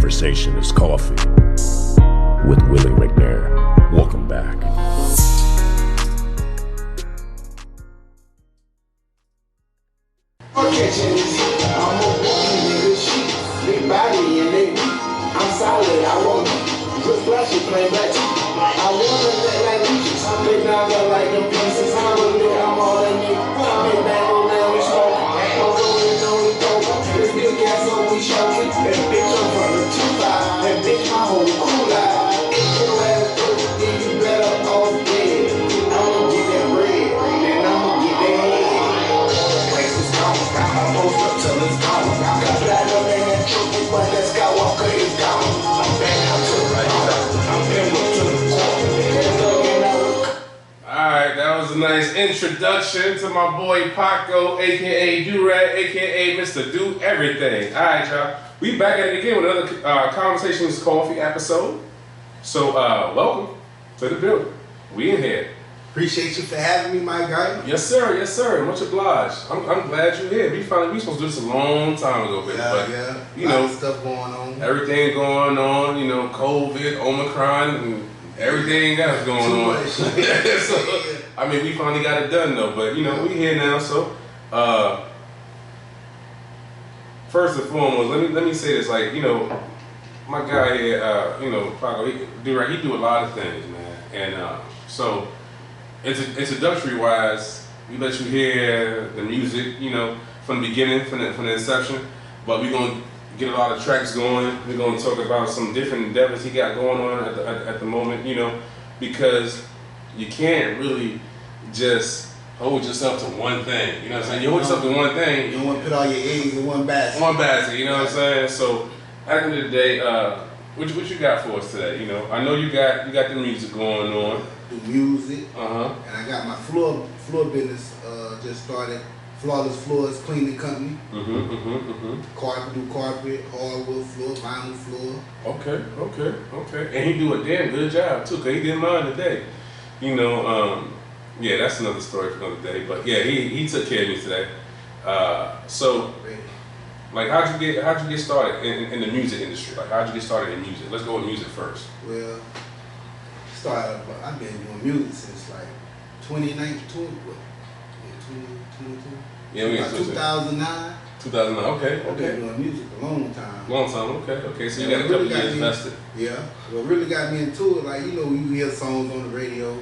Conversationist Coffee with Willie McNair. Welcome back. Big body and they weak. I'm solid, I won't put flashy plain black. I wanna let like leeches. Big down there like them pieces. I'm a nigga, I'm all that nigga. Big bag on now, we smoke. I'm rolling on the dope. This big ass on we show it. That bitch I'm from the 2-5. That bitch my whole cool life. If your ass perfect, then you better off dead. I'ma get that bread, then I'ma get that head. Place is gone, got my post up till it's gone. Got platinum in that trophy, but that Skywalker is gone. I'm back out to the right. I'm been to the Alright, that was a nice introduction to my boy Paco, aka DoRag, aka Mr. Do Everything. Alright, y'all. We back at it again with another Conversationist Coffee episode. So, welcome to the building. We in here. Appreciate you for having me, my guy. Yes, sir. Yes, sir. Much obliged. I'm glad you're here. We supposed to do this a long time ago, baby. Yeah. You know, stuff going on. Everything going on. You know, COVID, Omicron, and everything else going on. So, I mean, we finally got it done though. But you know, we here now. So, first and foremost, let me say this. Like, you know, my guy here, you know, Paco, he do a lot of things, man. And so. Introductory wise, we let you hear the music, you know, from the beginning, from the inception. But we're gonna get a lot of tracks going. We're gonna talk about some different endeavors he got going on at the moment, you know, because you can't really just hold yourself to one thing. You know what I'm saying? You hold yourself to one thing. You don't want to put all your eggs in one basket. One basket, you know what I'm saying? So at the end of the day, what you got for us today? You know, I know you got the music going on. Do music. And I got my floor business just started. Flawless Floors Cleaning Company. Carpet, do carpet, hardwood floor, vinyl floor. Okay. And he do a damn good job too, cause he did mine today. You know, yeah, that's another story for another day. But yeah, he took care of me today. So, like, how'd you get started in the music industry? Like, how'd you get started in music? Let's go with music first. Well, I've been doing music since like 2019, 2022. Yeah, we like 2009. 2009. Okay. I've been doing music a long time. Okay. So you got a couple years invested. Yeah. What really got me into it, like, you know, you hear songs on the radio,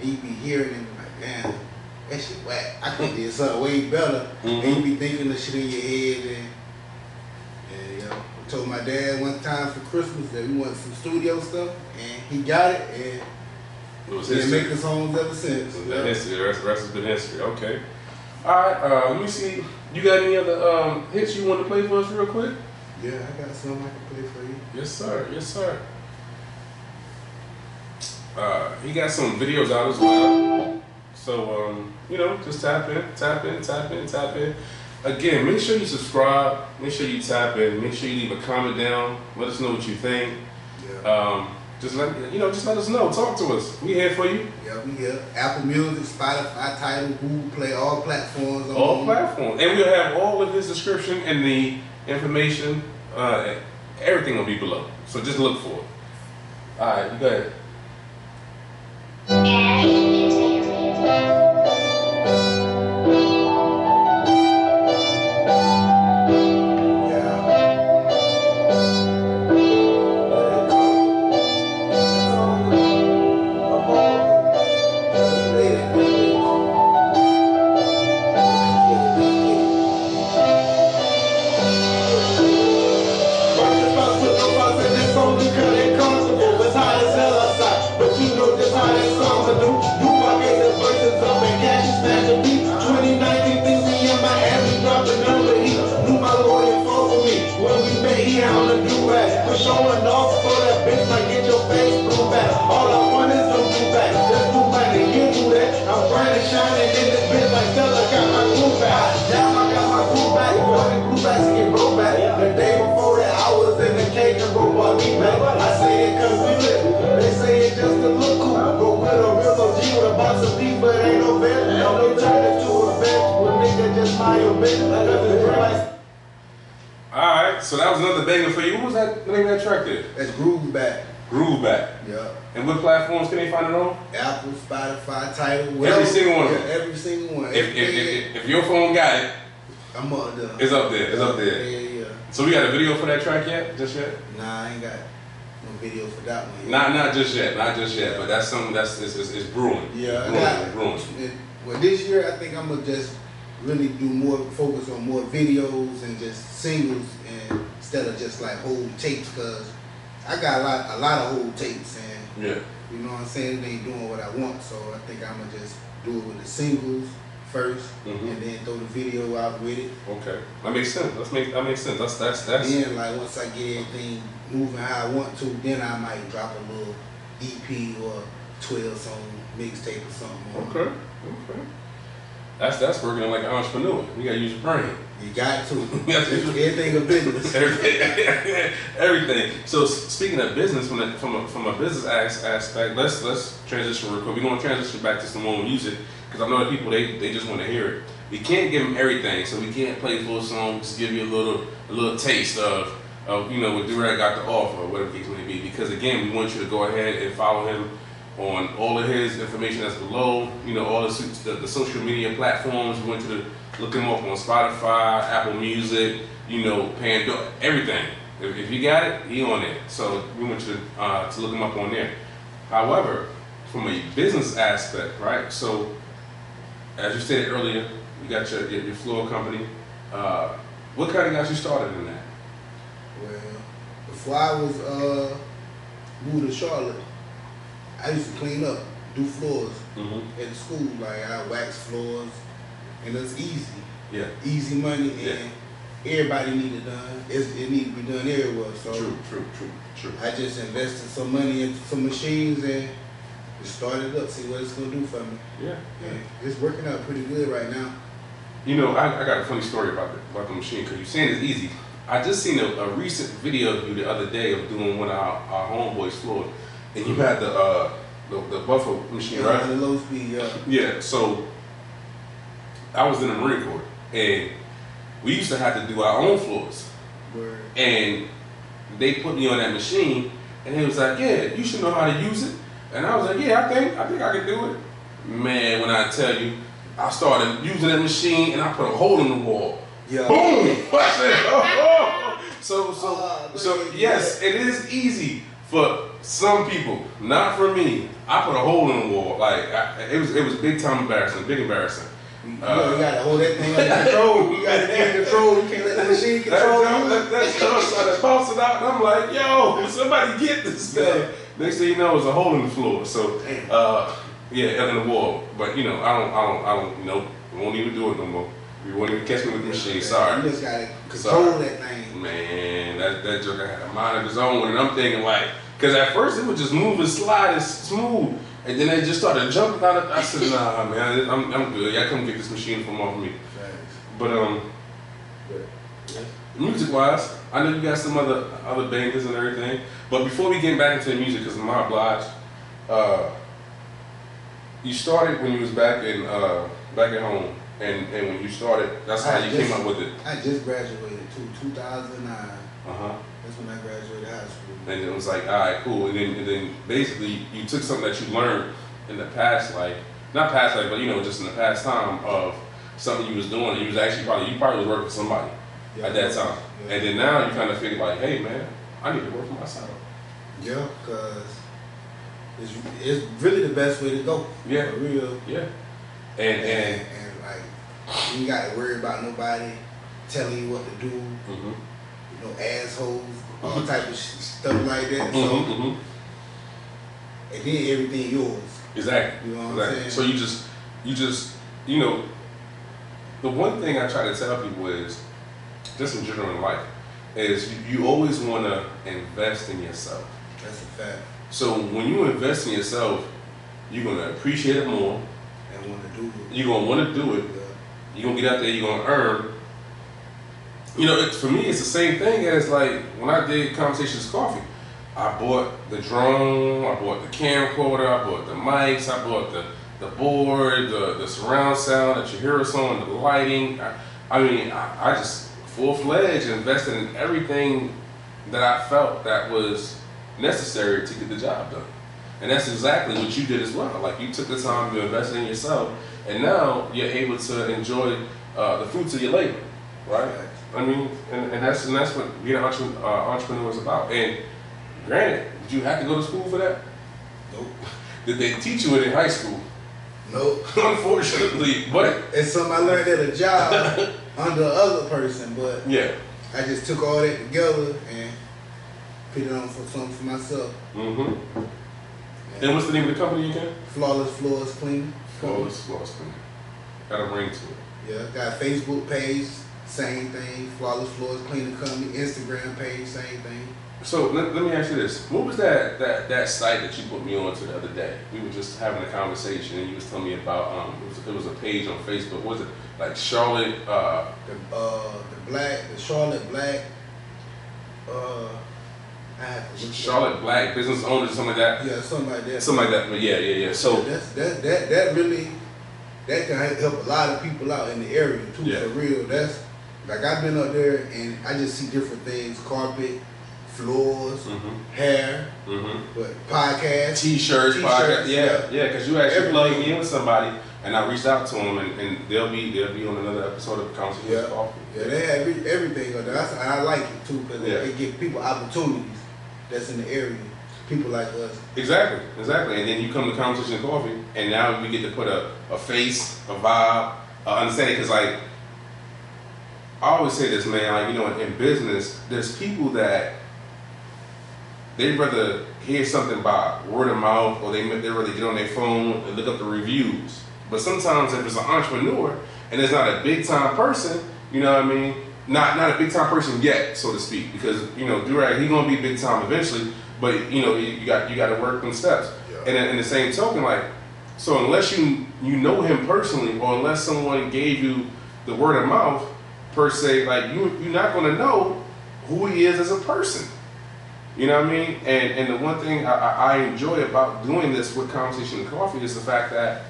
and you be hearing them like, damn, that shit whack. I could do something way better. And you be thinking the shit in your head, and you know, I told my dad one time for Christmas that we wanted some studio stuff, and he got it, and been making songs ever since. History. The rest has been history. Okay. All right. Let me see. You got any other hits you want to play for us real quick? Yeah, I got some I can play for you. Yes, sir. He got some videos out as well. So you know, just tap in. Again, make sure you subscribe. Make sure you tap in. Make sure you leave a comment down. Let us know what you think. Yeah. Just let us know. Talk to us. We here for you. Yeah, we here. Apple Music, Spotify, Tidal, Google Play, all platforms. All platforms. And we'll have all of his description and the information. Everything will be below. So just look for it. All right, you go ahead. Showing off for that bitch, like get your face blew back. All I want is no blue back. Just do money, you do that. I'm bright and shining in this bitch like Stella got my glue back. Now I got my glue back. Boy, the glue backs get broke back. The day before that, I was in the cage and broke my knee back. I say it cause we lit. They say it just to look cool. But with a real OG with a box of beef, but ain't no bitch. Now they turn it to a bitch. With nigga just mind your bitch. Like a bitch. Alright, so that was another banger for you. What was that the name of that track there? That's Groove Back. Groove Back. Yeah. And what platforms can they find it on? Apple, Spotify, Tidal, whatever. Every single one of them. Yeah, every single one. If your phone got it, I'm up there. it's up there. It's up there. Yeah. So we got a video for that track yet? Just yet? Nah, I ain't got no video for that one yet. Not just yet. Not just yet. But that's something it's brewing. Yeah, It's brewing. Well, this year I think I'm gonna just really do more, focus on more videos and just singles, and instead of just like whole tapes, cause I got a lot of whole tapes, and Yeah. you know what I'm saying, it ain't doing what I want, so I think I'm gonna just do it with the singles first, and then throw the video out with it. Okay, that makes sense. That makes sense. That's. Then like once I get everything moving how I want to, then I might drop a little EP or 12 song mixtape or something. Okay. That's working like an entrepreneur. You gotta use your brain. You got to. Everything a business. Everything. So speaking of business, from a business aspect, let's transition real quick. We're gonna transition back to some more music because I know that people they just want to hear it. We can't give them everything, so we can't play full songs. Just give you a little taste of what DoRag got to offer, or whatever the case may be. Because again, we want you to go ahead and follow him on all of his information that's below. All the social media platforms. We want you to look him up on Spotify, Apple Music, Pandora, everything. If you got it, he on it. So we want you to look him up on there. However, from a business aspect, right? So as you stated earlier, you got your floor company. What kind of got you started in that? Well, before I was moved to Charlotte, I used to clean up, do floors at the school. Like I wax floors, and it's easy. Yeah. Easy money, and everybody need it done. It need to be done everywhere. So True. I just invested some money into some machines and just started up, see what it's gonna do for me. Yeah. And it's working out pretty good right now. I got a funny story about the machine, because you're saying it's easy. I just seen a recent video of you the other day of doing one of our homeboys' floors, and you had the buffer machine, right? The low speed, yeah. Yeah. So I was in the Marine Corps, and we used to have to do our own floors. Word. And they put me on that machine, and they was like, "Yeah, you should know how to use it." And I was like, "Yeah, I think I can do it." Man, when I tell you, I started using that machine, and I put a hole in the wall. Yeah. Boom! I said, oh. So yes, it is easy for some people, not for me. I put a hole in the wall. Like it was big time embarrassing, big embarrassing. You gotta hold that thing under control. You gotta be in control. You can't let the machine control you. That started bouncing out, and I'm like, "Yo, somebody get this thing!" Next thing you know, it's a hole in the floor. So, in the wall. But I don't. Nope, we won't even do it no more. You won't even catch me with the machine. Sorry. You just gotta control that thing. Man, that joker had a mind of his own, and I'm thinking like, because at first it would just move and slide and smooth. And then they just started jumping out of. I said, "Nah, man, I'm good. Y'all come get this machine from off me." But music-wise, I know you got some other bangers and everything. But before we get back into the music, because I'm not obliged, you started when you was back at home, and when you started, that's how you came up with it. I just graduated too, 2009. That's when I graduated high school. And it was like, all right, cool. And then basically you took something that you learned in the past life, not past life, but just in the past time of something you was doing. And you was actually probably was working for somebody at that time. Yeah. And then now you kind of figure like, hey man, I need to work for myself. Yeah, because it's really the best way to go. Yeah. For real. Yeah. And like, you ain't got to worry about nobody telling you what to do. No assholes, all type of stuff like that. So, and then everything yours. Exactly. You know what I'm saying? So you just the one thing I try to tell people is, just in general in life, is you always want to invest in yourself. That's a fact. So when you invest in yourself, you're gonna appreciate it more. And want to do it. You're gonna want to do it. Yeah. You're gonna get out there. You're gonna earn. For me, it's the same thing as like when I did Conversations Coffee. I bought the drone, I bought the camcorder, I bought the mics, I bought the board, the surround sound that you hear us on, the lighting. I just full-fledged invested in everything that I felt that was necessary to get the job done. And that's exactly what you did as well. Like, you took the time to invest in yourself, and now you're able to enjoy the fruits of your labor, right? I mean, and that's what being an entrepreneur is about. And granted, did you have to go to school for that? Nope. Did they teach you it in high school? Nope. Unfortunately, but it's something I learned at a job under another person, but yeah, I just took all that together and put it on for something for myself. Mm-hmm. And what's the name of the company again? Flawless Floors Cleaning. Flawless Floors Cleaning. Got a ring to it. Yeah, got a Facebook page, same thing. Flawless Floors Cleaning Company. Instagram page, same thing. So let me ask you this: what was that site that you put me on to the other day? We were just having a conversation, and you was telling me about it was a page on Facebook. What was it like Charlotte? The Charlotte Black. I have to look Charlotte Black business owners, something like that. Yeah, something like that. Something like that. But yeah. So that really can help a lot of people out in the area too. Yeah. For real. That's like, I've been up there and I just see different things: carpet, floors, hair, but podcasts, T-shirts, podcasts. Yeah. Because you actually plugged me in with somebody, and I reached out to them, and they'll be on another episode of Conversations Coffee. Yeah, they have everything up there. I like it too, because it gives people opportunities that's in the area. People like us. Exactly. And then you come to Conversation Coffee, and now we get to put a face, a vibe, understanding. Because like, I always say this, man. Like, you know, in business, there's people that they'd rather hear something by word of mouth, or they'd rather get on their phone and look up the reviews. But sometimes if it's an entrepreneur and it's not a big time person, you know what I mean? Not a big time person yet, so to speak, because, you know, DoRag, he gonna be big time eventually, but you know, you got to work them steps. Yeah. And in the same token, like, so unless you know him personally, or unless someone gave you the word of mouth per se, like, you're not gonna know who he is as a person. You know what I mean? And the one thing I enjoy about doing this with Conversation Coffee is the fact that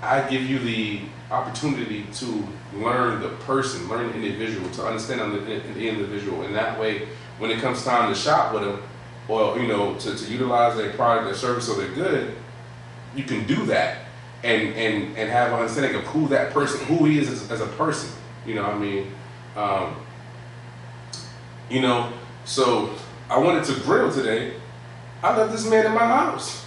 I give you the opportunity to learn the person, learn the individual, to understand the individual. And that way, when it comes time to shop with them, or, you know, to utilize their product, their service, or their good, you can do that and have an understanding of who that person, who he is as a person. You know what I mean? You know, so I wanted to grill today. I left this man in my house.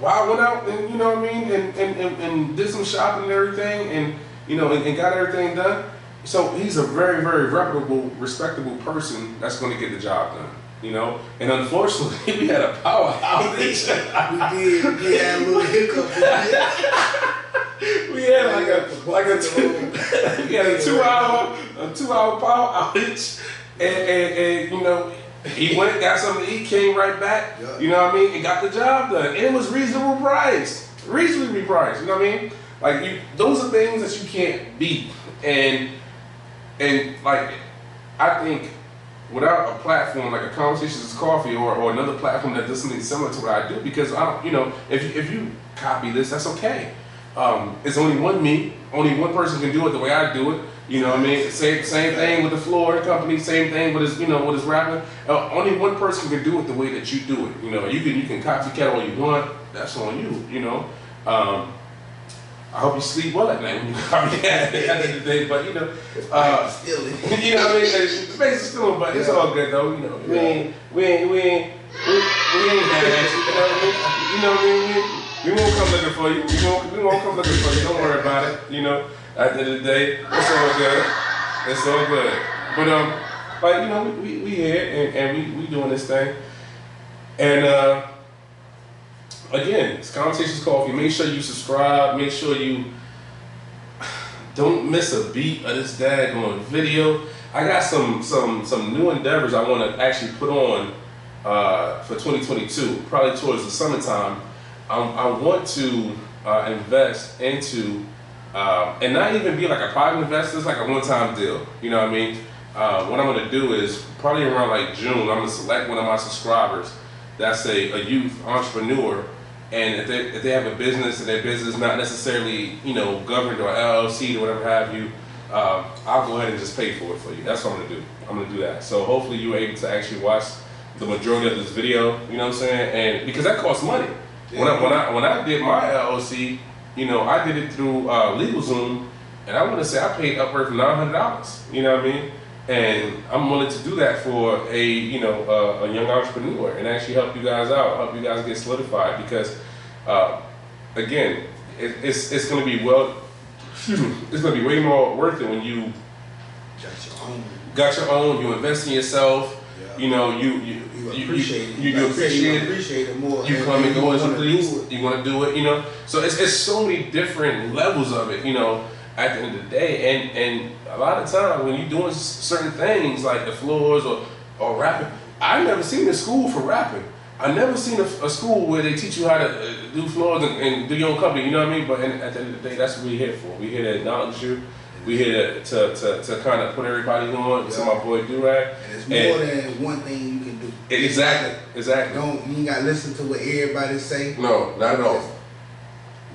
Well, I went out and, you know what I mean, and did some shopping and everything, and, you know, and got everything done. So he's a very, very reputable, respectable person that's going to get the job done, you know. And unfortunately, we had a power outage. we had a little hiccup. We had a 2-hour power outage, and you know, he went, got something to eat, came right back, you know what I mean, and got the job done. And it was reasonably priced, you know what I mean? Like, those are things that you can't beat. And like, I think without a platform like a Conversations Coffee or another platform that does something similar to what I do, because I don't, you know, if you copy this, that's okay. It's only only one person can do it the way I do it. You know what I mean? Same thing with the floor company, same thing with his rapping. Only one person can do it the way that you do it. You know, you can copycat all you want. That's on you. You know. I hope you sleep well at night when you copycat at the end of the day. But you know, you know what I mean? The face is still, but it's all good though. You know, we ain't bad. You know what I mean? We won't come looking for you. We won't come looking for you. Don't worry about it. You know. At the end of the day, it's all good. It's all good. But like, you know, we here and we doing this thing. And again, it's Conversations Coffee. Make sure you subscribe. Make sure you don't miss a beat of this daggone video. I got some new endeavors I want to actually put on for 2022, probably towards the summertime. I want to invest into. And not even be like a private investor, it's like a one-time deal. You know what I mean? What I'm going to do is probably around like June, I'm going to select one of my subscribers that's a youth entrepreneur, and if they have a business and their business is not necessarily, you know, governed or LLC or whatever have you, I'll go ahead and just pay for it for you. That's what I'm gonna do. I'm gonna do that. So hopefully you were able to actually watch the majority of this video. You know what I'm saying? And because that costs money. Yeah. When I did my LLC, you know, I did it through LegalZoom, and I want to say I paid upwards of $900. You know what I mean? And I'm willing to do that for a young entrepreneur and actually help you guys out, help you guys get solidified, because again, it's going to be it's going to be way more worth it when you got your own, you invest in yourself. Yeah. You know, you appreciate it. You appreciate it more. You come and go into things. You want to do it. You know, so it's so many different levels of it. You know, at the end of the day, and a lot of time when you're doing certain things like the floors or rapping, I've never seen a school for rapping. I've never seen a school where they teach you how to do floors and do your own company. You know what I mean? But at the end of the day, that's what we're here for. We're here to acknowledge you. We're here to kind of put everybody on. To my boy DoRag. And it's more than one thing you can do. Exactly. You ain't got to listen to what everybody say. No, not at all.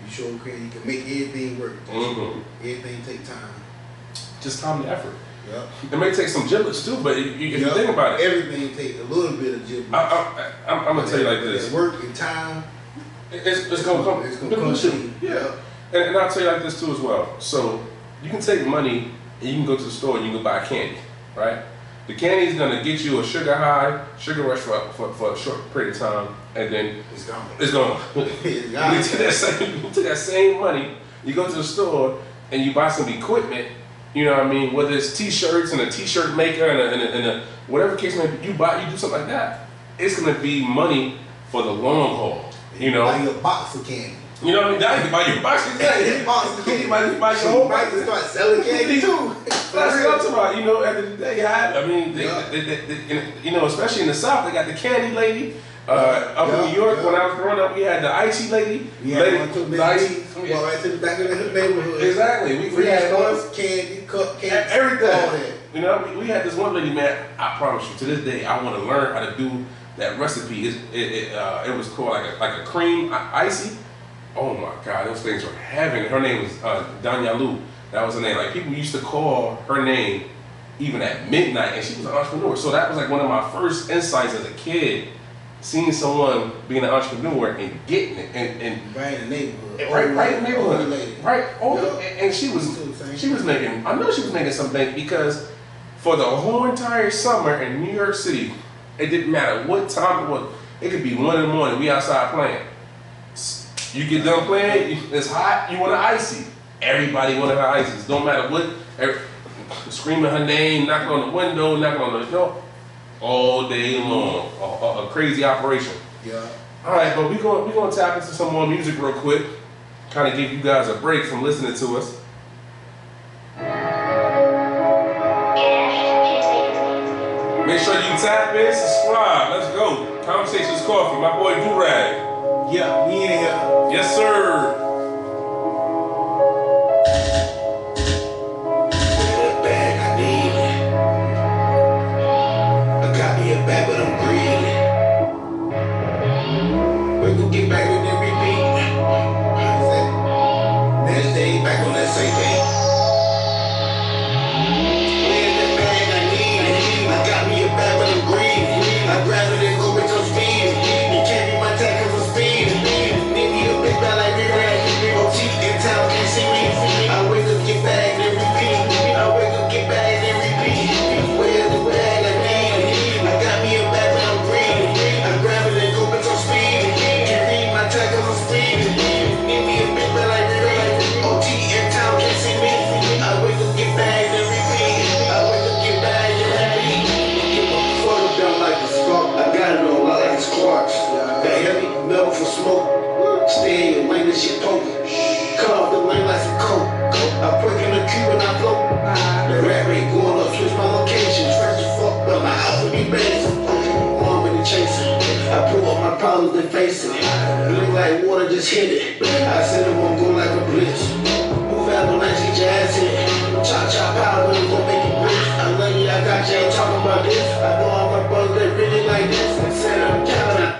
You sure can. You can make everything work. Everything take time. Just time and effort. Yep. It may take some giblets too, but if you think about it, everything take a little bit of giblets. I'm gonna tell you like this: work and time. It's gonna come. It's gonna come to you. Yeah. And I'll tell you like this too as well. So you can take money and you can go to the store and you can buy candy, right? The candy is gonna get you a sugar rush for a short period of time, and then it's gone. It's gone. You take that same money, you go to the store and you buy some equipment. You know what I mean? Whether it's t-shirts and a t-shirt maker and a whatever case may be, you do something like that. It's gonna be money for the long haul. You know, buy your box of candy. You know what I mean? Now you can buy your box of candy. Box of candy. You might buy your whole box. You start selling candy too. That's what I'm talking about. You know, at the end of the day, I mean, they, you know, especially in the South, they got the candy lady. Up in New York, when I was growing up, we had the icy lady. One too, the icy. Go right to the back of the neighborhood. Exactly. We had stores, candy, cupcakes, everything. All that. You know, we had this one lady, man. I promise you, to this day, I want to learn how to do that recipe. It was called like a cream icy. Oh my God, those things were heaven. Her name was Danyalu. That was her name. Like, people used to call her name even at midnight, and she was an entrepreneur. So that was like one of my first insights as a kid. Seeing someone being an entrepreneur and getting it and right in the neighborhood, right in the neighborhood, right. And she was making. I know she was making some bank, because for the whole entire summer in New York City, it didn't matter what time it was. It could be 1 in the morning. We outside playing. You get done playing. It's hot. You want an icy. Everybody wanted her ices. Don't matter what. Screaming her name, knocking on the window, knocking on the door. All day long, a crazy operation. Yeah. All right, but we're gonna tap into some more music real quick. Kind of give you guys a break from listening to us. Make sure you tap in, subscribe. Let's go. Conversations Coffee. My boy DoRag. Yeah, we in here. Yes, sir. Just hit it. I said it won't go like a blitz. Move out the nice, get your ass hit. Chop chop power, we gon' make it rich. I love you, I got you, ain't talking about this. I know all my brothers, they really like this. I said I'm counting.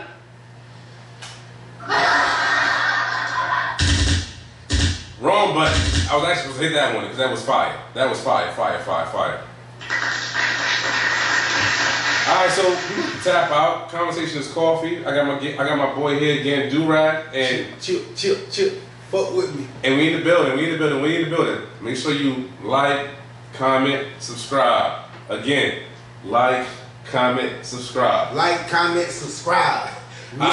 Wrong button. I was actually supposed to hit that one because that was fire. That was fire. All right, so we tap out. Conversation is coffee. I got my boy here again, DoRag, and chill. Fuck with me. And we in the building. Make sure you like, comment, subscribe. Again, like, comment, subscribe. Like, comment, subscribe. I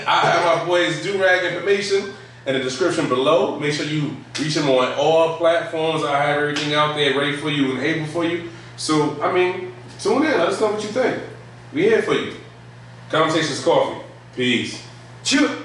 have my boy's DoRag information in the description below. Make sure you reach him on all platforms. I have everything out there ready for you and able for you. So, I mean, tune in. Let us know what you think. We here for you. Conversations Coffee. Peace. Chill.